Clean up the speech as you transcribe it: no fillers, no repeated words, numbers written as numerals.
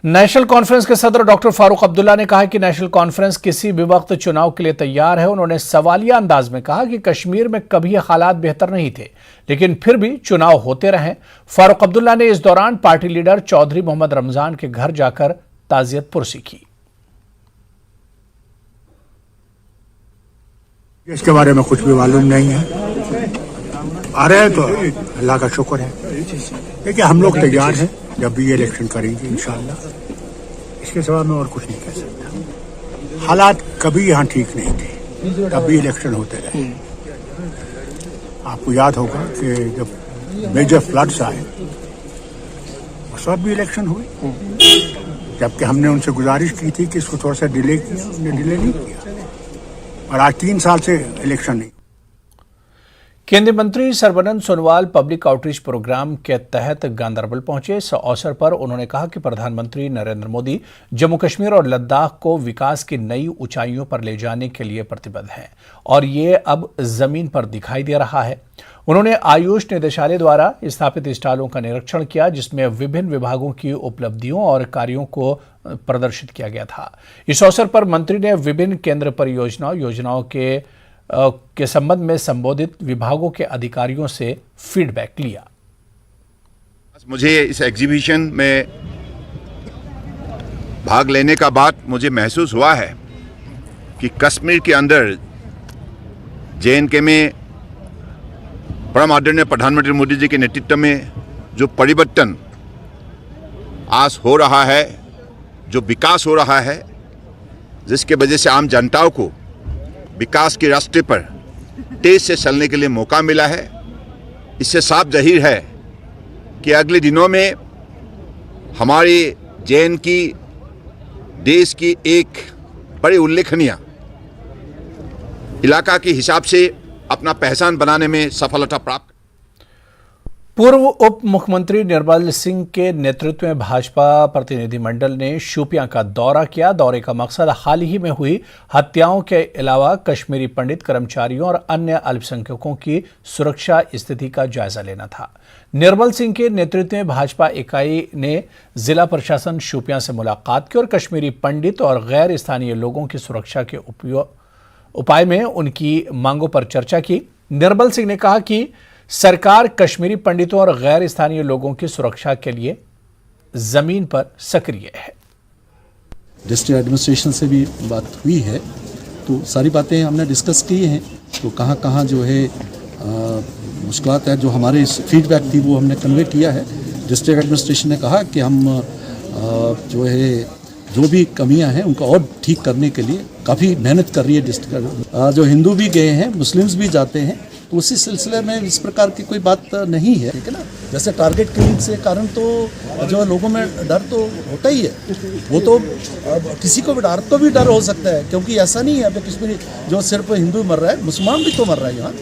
National conference के सदर doctor Farooq Abdullah ने कहा कि नेशनल कॉन्फ्रेंस किसी भी वक्त चुनाव के लिए तैयार है। उन्होंने सवालिया अंदाज में कहा कि कश्मीर में कभी हालात बेहतर नहीं थे, लेकिन फिर भी चुनाव होते रहे। फारूक अब्दुल्ला ने इस दौरान पार्टी लीडर चौधरी मोहम्मद रमजान के घर जाकर ताजियत पुरसी की। इसके बारे में कुछ भी मालूम नहीं है, आ रहे हैं तो अल्लाह का शुक्र है। देखिए, हम लोग तैयार हैं जब भी ये इलेक्शन करेंगे इंशाअल्लाह। इसके सिवा मैं और कुछ नहीं कह सकता। हालात कभी यहाँ ठीक नहीं थे, तब भी इलेक्शन होते रहे। आपको याद होगा कि जब मेजर फ्लड्स आए उस वक्त भी इलेक्शन हुए, जबकि हमने उनसे गुजारिश की थी कि इसको थोड़ा सा डिले किया, उन्होंने डिले नहीं किया और आज 3 साल से इलेक्शन नहीं। केंद्रीय मंत्री Sarbananda Sonowal public outreach program के तहत गांदरबल पहुंचे। इस अवसर पर उन्होंने कहा कि प्रधानमंत्री नरेंद्र मोदी जम्मू कश्मीर और लद्दाख को विकास की नई ऊंचाइयों पर ले जाने के लिए प्रतिबद्ध हैं और ये अब जमीन पर दिखाई दे रहा है। उन्होंने आयुष निदेशालय द्वारा स्थापित स्टॉलों का निरीक्षण किया, जिसमें विभिन्न विभागों की उपलब्धियों और कार्यों को प्रदर्शित किया गया था। इस अवसर पर मंत्री ने विभिन्न केंद्र योजनाओं के संबंध में संबोधित विभागों के अधिकारियों से फीडबैक लिया। मुझे इस एग्जीबिशन में भाग लेने का बाद मुझे महसूस हुआ है कि कश्मीर के अंदर JNK में परम आदरणीय प्रधानमंत्री मोदी जी के नेतृत्व में जो परिवर्तन आज हो रहा है, जो विकास हो रहा है, जिसके वजह से आम जनताओं को विकास के रास्ते पर तेज से चलने के लिए मौका मिला है। इससे साफ जाहिर है कि अगले दिनों में हमारे JNK देश की एक बड़ी उल्लेखनीय इलाका के हिसाब से अपना पहचान बनाने में सफलता प्राप्त। पूर्व उप मुख्यमंत्री निर्मल सिंह के नेतृत्व में भाजपा प्रतिनिधिमंडल ने शोपियां का दौरा किया। दौरे का मकसद हाल ही में हुई हत्याओं के अलावा कश्मीरी पंडित, कर्मचारियों और अन्य अल्पसंख्यकों की सुरक्षा स्थिति का जायजा लेना था। निर्मल सिंह के नेतृत्व में भाजपा इकाई ने जिला प्रशासन शोपियां से मुलाकात की और कश्मीरी पंडित और गैर स्थानीय लोगों की सुरक्षा के उपाय में उनकी मांगों पर चर्चा की। निर्मल सिंह ने कहा कि सरकार कश्मीरी पंडितों और गैर स्थानीय लोगों की सुरक्षा के लिए जमीन पर सक्रिय है। डिस्ट्रिक्ट एडमिनिस्ट्रेशन से भी बात हुई है, तो सारी बातें हमने डिस्कस की हैं। तो कहाँ कहाँ जो है मुश्किलात है, जो हमारे फीडबैक थी वो हमने कन्वे किया है। डिस्ट्रिक्ट एडमिनिस्ट्रेशन ने कहा कि हम जो है जो भी कमियां हैं उनको और ठीक करने के लिए काफ़ी मेहनत कर रही है डिस्ट्रिक्ट। जो हिंदू भी गए हैं, मुस्लिम्स भी जाते हैं, तो उसी सिलसिले में इस प्रकार की कोई बात नहीं है, ठीक है ना। जैसे टारगेट किलिंग से कारण तो जो लोगों में डर तो होता ही है, वो तो किसी को भी डर हो सकता है, क्योंकि ऐसा नहीं है अब कश्मीरी जो सिर्फ हिंदू मर रहा है, मुसलमान भी तो मर रहा है यहाँ।